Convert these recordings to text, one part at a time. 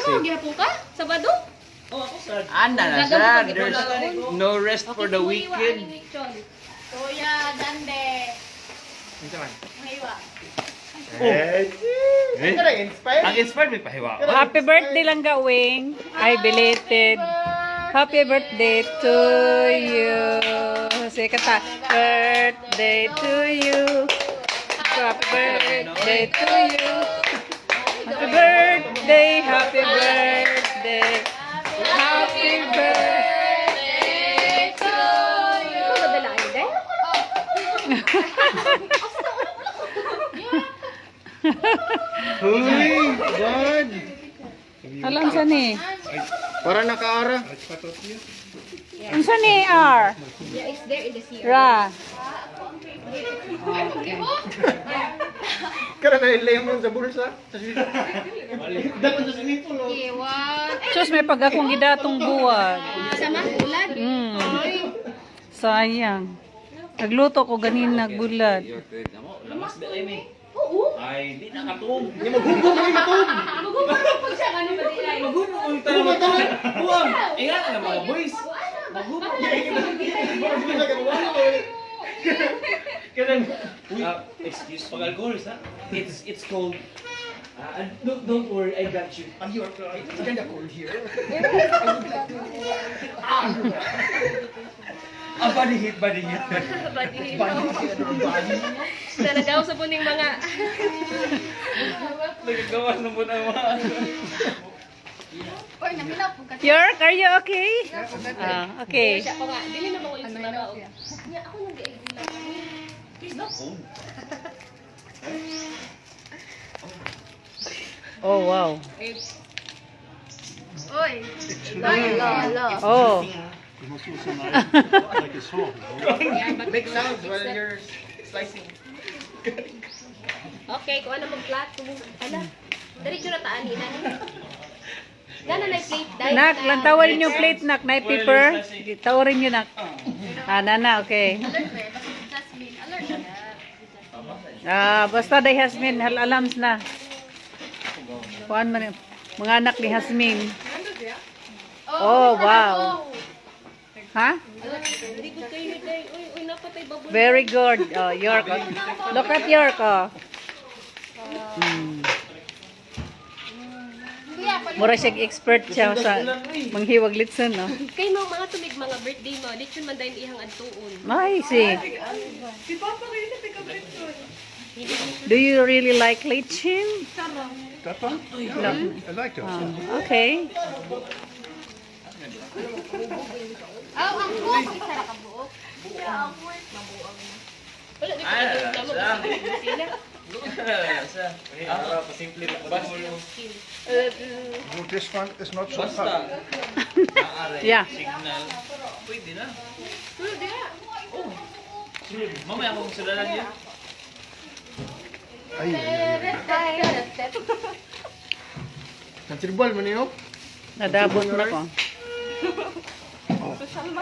Ano, gihapon ka? Sabado? Anda na siya. There's no rest for the weekend. Kuya, dande. Mahiwa. Ang inspired may pahiwa. Happy birthday lang gawing. Ay, belated. Happy birthday to you. Say kata, birthday to you. Happy birthday to you. Happy birthday, happy birthday. Happy birthday to you. Ito madala ano din? Uy, God! Alam sa ni. Para nakaara. Ang sa ni, R. Yeah, it's there in the CR. Ra. Kaya na yung lemon sa bulsa. Dapat sa sinipon. Iwan. Sus, may pag akong gidatong buwag. Sama, ulan. Sayang. Nagluto ko ganin nagbulad. Oo. Ay, di nakatog. Hindi maghugong mo yung matog. Magugupag siya, ano ba di ay? Magumong tayo. Buwang. Ingat na mga boys. Excuse pag alcohol, ha? It's cold. Don't worry, I got you. You are right. It's kind of cold here. Body heat. Badi. Talaga ako sa puning mga... Nagagawa na mo na mga Oy, naminaw po kasi. York, are you okay? Okay. Siya pa nga, dili na mo ko yung sumama. Niya, ako nag-i-ID lang. Please, no? Oh, wow. Oy. Lala. Oh. Make sounds while you're slicing. Okay, kung ano mag-plato. Ala, diretso na taan, ina. Gana na plate, dahil Nak, lang tawarin yung plate, nak. Na paper. Tawarin nyo, nak. Nana, okay. Alert, be. Jasmine, alert na. Basta day Hasmin, alams na. Kuan man yung mga anak ni Hasmin. Oh, wow. Ha? Hindi ko kayo, day. Uy, napatay baboy. Very good. Oh, York. Look at York, oh. Mura siyang expert siya sa manghiwag litson, no? Kay mga tumig mga birthday mo, lechon man dahil ihang adtuon. Ay, see. Do you really like lechon? That one? No. I like that. Okay. Ang buok, isa ra ka buok. Wala di ko yung naman sila. Pasimple na basta. This one is not so Basta. hot. Yeah. Signal. Pwede na. Wala di na. Mamaya akong sulalan yan. Ay, Nansiribal mo niyo? Nadabot na ko.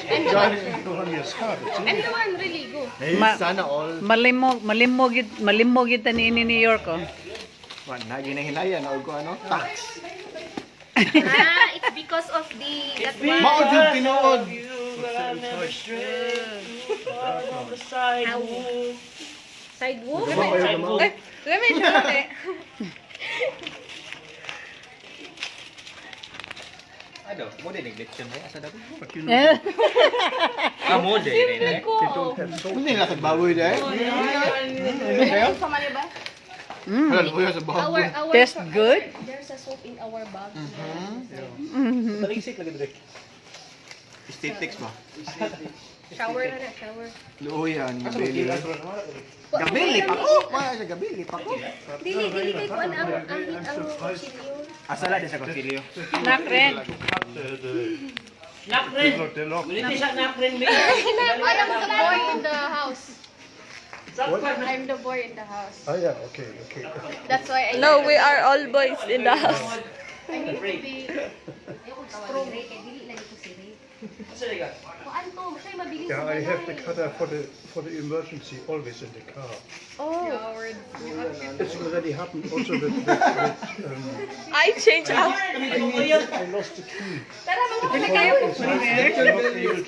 Johnny, Johan is hard. And the one, really, go. Hey, Ma- sana all. Malimog ita ni New York, oh. Man, naginahilayan o ko ano? Tax. It's because of that one. Maod yung tinuod. Sidewalk? Let me try it. Ano? Mo din nag-leksyon na asa dapat. Eh, Mo din. Hindi nila sa baboy dahil. Wala po yun sa baboy. tastes good. There's a soap in our bag. Talisik lagi direk. Aesthetics ba? Shower na, shower. Luyan, gabili. Gabili pa ko! Wala siya gabili pa ko. Dili kay kuan ang kutsilyo. Asala din sa konsilyo. Nakren. Nakren. Ulit siya nakren. I am the boy in the house. I'm the boy in the house. Oh yeah, okay, okay. That's why I No, we are all boys in the house. I need to be strong. Sorry ka. Kuan to, siya mabilis Yeah, sa I have the balay. cutter for the emergency always in the car. Oh. It's already happened also that I change out. I lost the key. Tara mga I'm not able to activate it.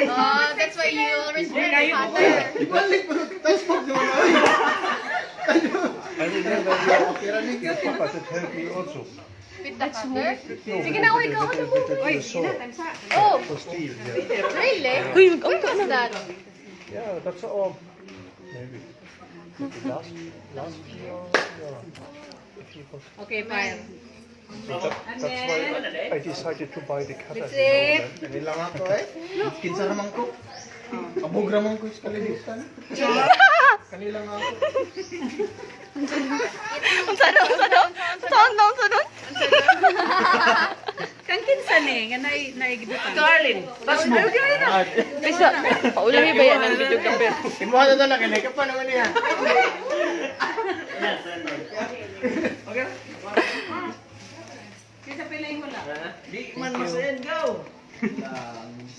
Oh, that's why you respect the father. Balik mo. Tapos pag naman. I remember the papa that helped me also. With the father? No, Sige na, uy, ikaw. Ano mo? the saw Oh, for steel. Yeah, really? Uy, When was that? yeah, that's all. Maybe last year. Yeah. Okay, fine. That's why I decided to buy the cutter. Kanilang ako eh. Kinsa naman ko. Abog naman ko sa kalilitan. Kanilang ako. Kang kinsa ni nga naigibutan. Darling, touch mo. Bisa, paulahi ba yan ang video camper? Imuha na na kinay ka pa naman niya. Okay. Kinsa pilay mo lang? Di man masayan, go. Thanks.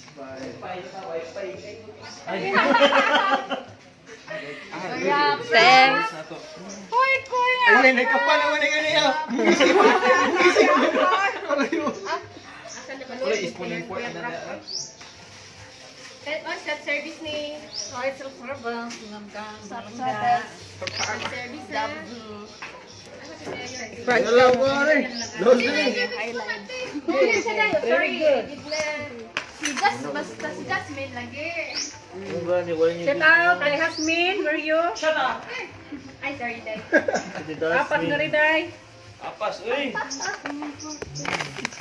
Ay, kinay ka pa naman niya. What's that service ni? Service na. Dalaw ko rin. Lost rin. Sorry, si Jasmine lagi. Shout out kay Hasmin, where you? Shut up. Ay, sorry, Day. Apat nga rin, day. Apas, uy.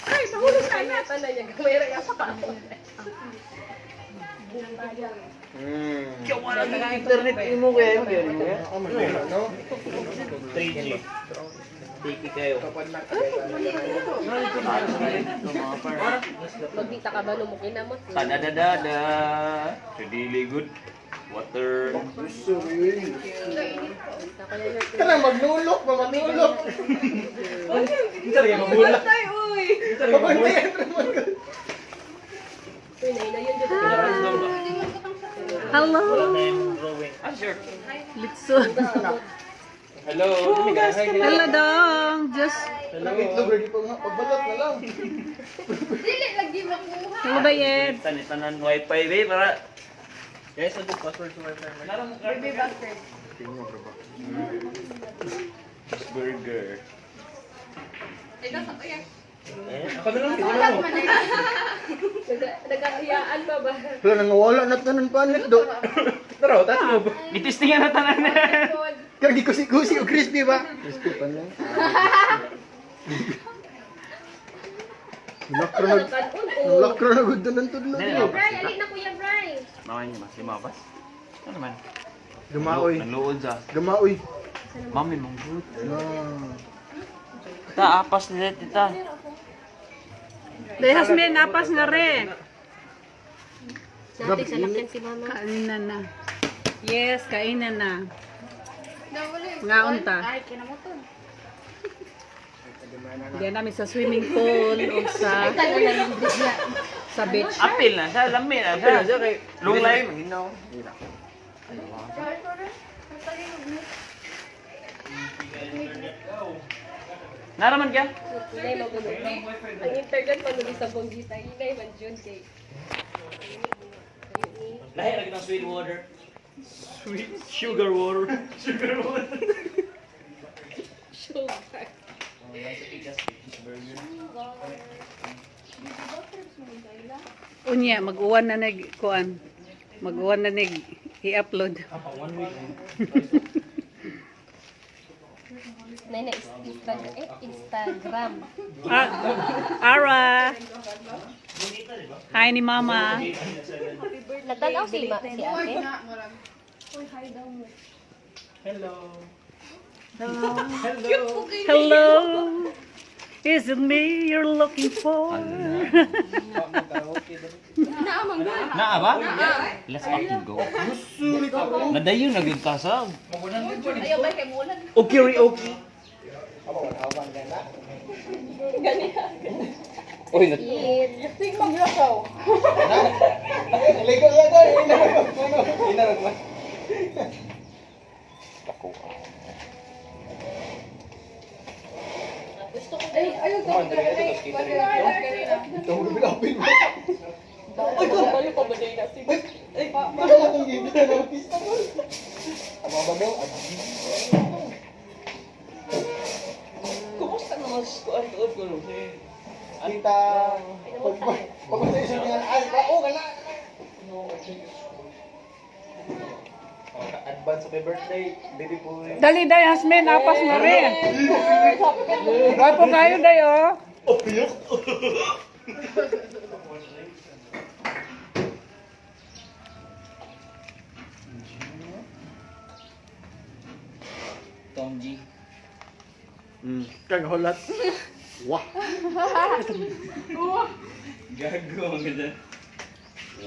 Ay, mahulog na yata na niya. Gamay rin ako pa. Kaya wala na internet mo kaya yung kaya mo ya. No? 3G. Tiki kayo. Magdita ka ba nung kinamot? Kadadadada. Really good. Water. Gusto ko yun. Kanang magnulok, magnulok. Kita rin mabula. Pabantayan naman ko. Uy, na yun dito. Hello. Ah, sure. Litso. Hello. Hello, dong. Just, Kanang itlog, ready pa nga. Pagbalot na lang. Dili, lagi makuha. hello, Bayed. Tanan wifi be para. Guys, ano password sa wifi? Narang Baby bastard. burger. Ikaw sa kaya. Ako na lang Nagkakayaan pa ba? Wala, nangawala na tanan panit do. Tara, tas mo. Itistingan na tanan. Kaya gikusi-kusi o crispy ba? Crispy pa na. Lakro na gud ng tudlo. Bray, alin na Kuya Bray. Mama niya mas limabas. Ano naman? Gumaoy. Nanluod sa. Gumaoy. Mami mong good. Ah. Ta apas nila tita. Day, Hasmin, napas na rin. Natin sa lakyan si Mama. Kainan na. Yes, kainan na. Nga unta. Ay, kinamoton. Diyan namin sa swimming pool o sa beach. Apil na sa lamin na sa. Long life. Naraman ka? Inay magulo. Ang internet magulo sa bonggita. Inay man June kay. Lahi lagi ng sweet water. Sweet sugar water. Sugar water. Sugar. Unya, mag-uwan na kuan. Mag-uwan na i-upload. Nay na Instagram. Ara. Hi ni Mama. Natanaw si ate. Hello. Is it me you're looking for? Naa ba? Let's fucking go. Nadayon na gyud tasag. Ayaw ba kay mulan? Okay, okay. Uy, nat... Eat. Ligo lang ko. Inarag mo. Ako. Gusto ko ay Come on, dali ito. Tapos kita rin ito. Ito mo bilapin mo. balo pa ba day na si Ano akong gibig na pista mo? Ababa mo. Kumusta naman ko ang tuod ko? Kita. Pagpunta isa niya. Ay, oo, gana. Advance happy birthday, baby boy. Dali day, Hasmin, apas mo rin. Gwapo kayo day, oh. Oh, piyok. Tom G. Kagahulat. Wah. Gago, ang ganda.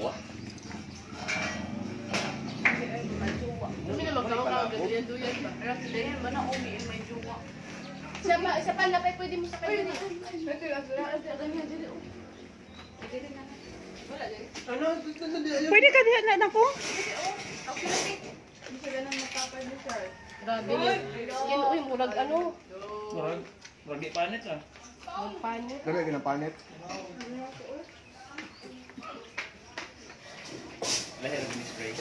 Wah. Hindi na magkakaw ganyan duyan ba? Pero dahil man ako may juwa. Isa pa na pa pwede mo sa kanya ni. Ito yung ganyan din. Wala din. Ano? Pwede ka diyan na ako? Okay lang eh. Hindi sila nang makapal ni sir. Grabe yun. Skin, uy, murag ano. Wag di panet ah. Magpanit. Dami ginapanit. Lahir ni spray.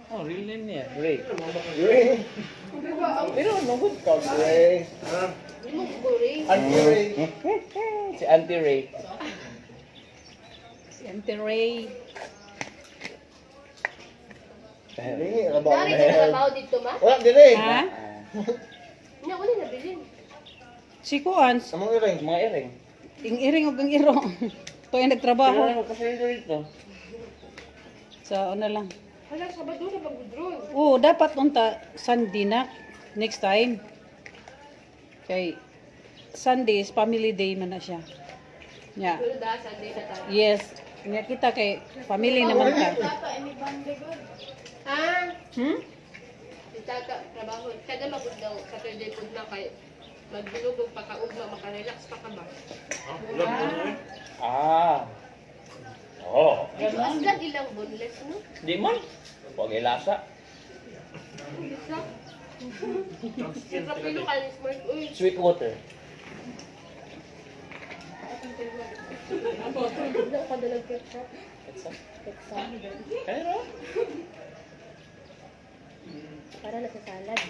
Oh, real name niya. Ray. Ray. Pero ano good ka? Ray. Hindi mo boring. Auntie Ray. Si Auntie Ray. Si Auntie Ray. Lingi, rabaw Dari na ka hair. nalabaw dito ma? Wala, dire. Ha? Hindi ako na nabilin. Si Kuan, Among iring. Mga iring. ing-iring o gang-iro. Ito ay nagtrabaho. Pero magpasalito dito. Sa ano lang. Hala, Sabado na pag-withdraw. Oo, dapat unta Sunday na. Next time. Kay Sunday is family day man na siya. Yeah. Pero da, Sunday na tayo. Yes. Nga kita kay family naman ka. Ha? Hmm? Si Tata, trabaho. Kada magod daw, Saturday food na kay magbilog pagkaugma, makarelax pa ka ba? Ah. Oh. Ito aslan ilang boneless, no? Di man. Huwag ilasa. Isa. Sa pilo ka ni Smart. Uy, Sweet water. hindi ako kadalag ketchup. Pero? Para na sa salad.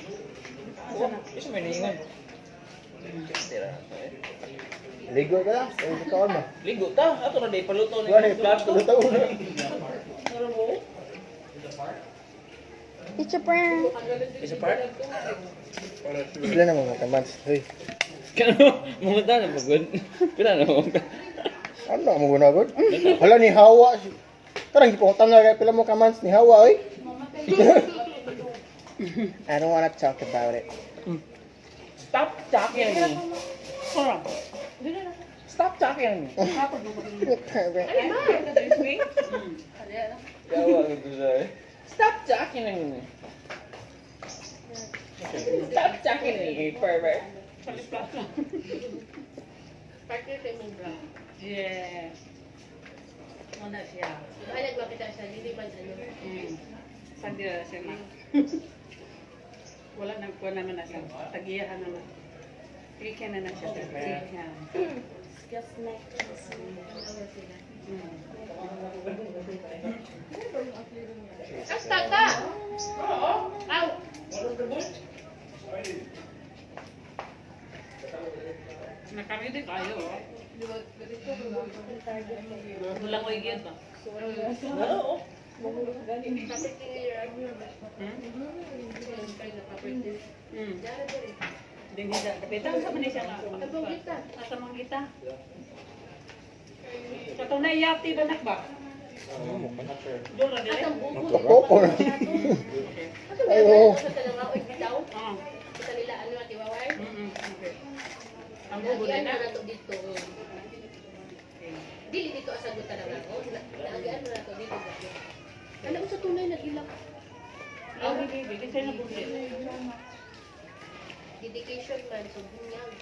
Isa may niingan. Tira. Ligo ka lang. Ay, ikaw mo. Ligo ta. Ato na di paluto ni Wala, plato na taon na. Ano mo? It's a prank. Isa part? Sila na mga kamans. Hey. Kano? Mga na pagod. Pila na mo? Ano mo gunagod? Hala ni Hawa. Tarang gipungutan na kay pila mo kamans ni Hawa, oy. I don't wanna talk about it. Stop talking to me. Stop talking to me. Pervert. Ay, ma! Yawa ko sa'yo. Stop talking to me. Stop talking to me, pervert. Partner kay mong bra. Yeah. Muna siya. Ay, nagmapita siya. Hindi man ano. Sunday na siya na. Wala nang kuha naman na siya. Tagiyahan naman. Weekend na siya. Weekend. Just like this. Asta ka! Aw! Nakaredy kayo, oh. Wala ko igyan ba? Oo. Kapit Hindi na. Kapitan sa manisya nga. Abang kita. Asa mang kita? Katunay yati ba nakba? Doon na At dire? ang buko. Poko. Ato ba yan? Sa talaga, uy, bitaw. Ah. Sa nila, ano na, tiwaway? Okay. Ang bubo Nagian din na. na to dito. Dili dito asagot talaga ako. Nagian na to dito. Ano sa tunay na ilak? Ah, hindi. Kasi na bubo. Dili dedication man, so bunyag.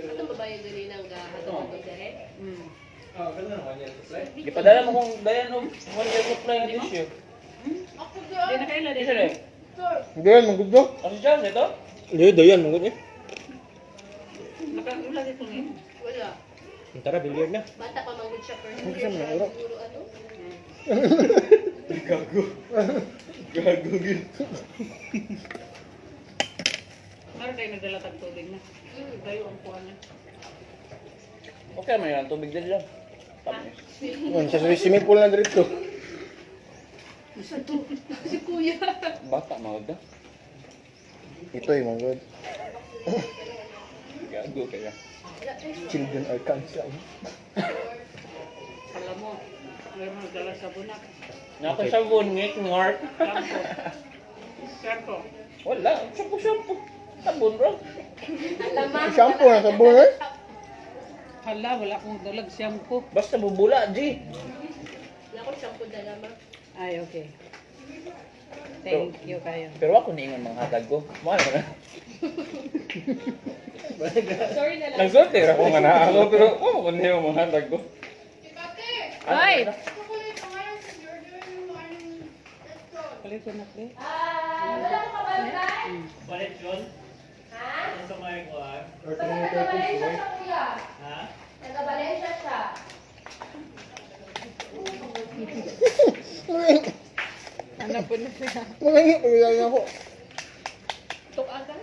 Atong babae gali nang gahatong ko dire. Ipadala mo kung dayan o 1 year supply ng tissue. Ako Di ga. na kaila, di Isa na. rin. Hindi yan, maggusto. Ano siya? Ito? Hindi, dayan, maggusto. Nakakula dito ni. Wala. Tara, bilyar na. Bata pa manggod siya first Ano year siya, siya mga uro? siguro ano. Gago gil. Maro kayo nagdala tag tubig na. Tayo ang kuha na. Okay, may ang tubig din lang. Tamis. Sa swimming pool na dito. Si kuya. Bata, mahod na. Ito yung mga good. Gago kaya. Children are cancer. Alam mo, mayroon nagdala sa bunak. Nakasabon, ngit, ngart. Shampoo. Shampoo. Wala, shampoo. Sabon, bro. Alaman. Shampoo na sabon eh. Hala, wala akong dalag shampoo. Basta bubula, G. Wala ko shampoo dala ma. Ay, okay. Thank you kayo. Pero ako niingon mga hatag ko. Mahal na. Sorry na lang. Nagsortir ako nga na ako, pero kundi yung mga hatag ko. Ay! Palit ko na, please. Wala ko kabalkan. Palit yun? Ha? Ano may kuhan? Taga-Valencia siya kuya. Ha? Taga-Valencia siya. Ano po na siya? Mangangi, pagkakala ako. Tuka ka?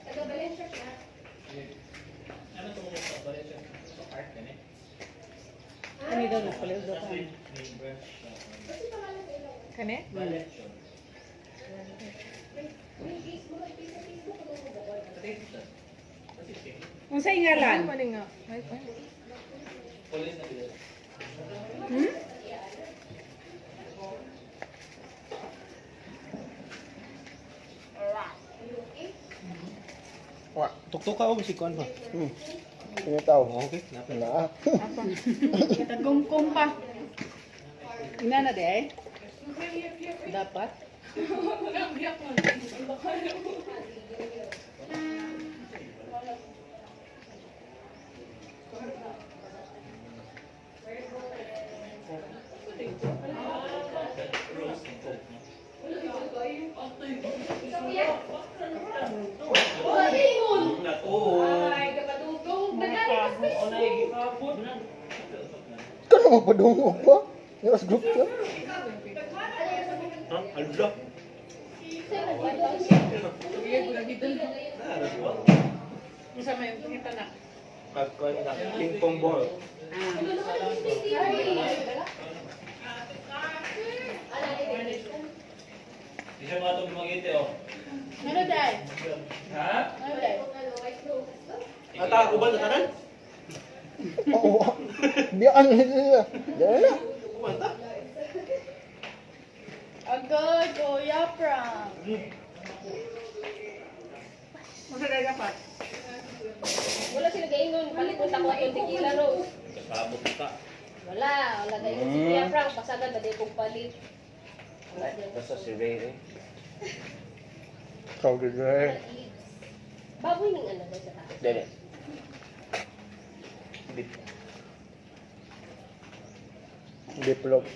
Taga-Valencia siya. Ano itong palit yun? Sa park yan eh. Ano daw na? Palit daw ka. Kani? Kung sa ingalan? Police na dito. Hmm? Wa, tuktok ka o si Kwan ba? Ano tao? Okay, na. Tagungkong pa. Ina na de? Dapat? Ay, kapadugong. Ikaw na magpadungog pa? Yung as group siya? Isa may kita na. Ping pong ball. Di siya matog magite oh. Ano dahil? Ha? Ano dahil? Ata, uban na tanan? Oo. Di ano nila. Diyan na. Agad, kuya, prank. Masa kaya dapat? Wala sila gaingon. Palikot ako itong tequila rose. Kasabot ka. Wala gaingon si kuya prank. Pasagan ba di kong palit? Basta si Ray eh. Ikaw gagawin. Baboy ning ano ba sa taas? Dede. Bit. Diplop.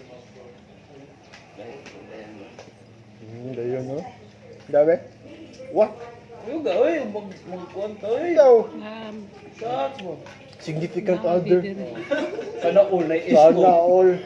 Dayon no? Dabe? Wah! Yung gawin, magkuhan ka eh. Ikaw! Shots mo. Significant other. Sana all na is Sana all.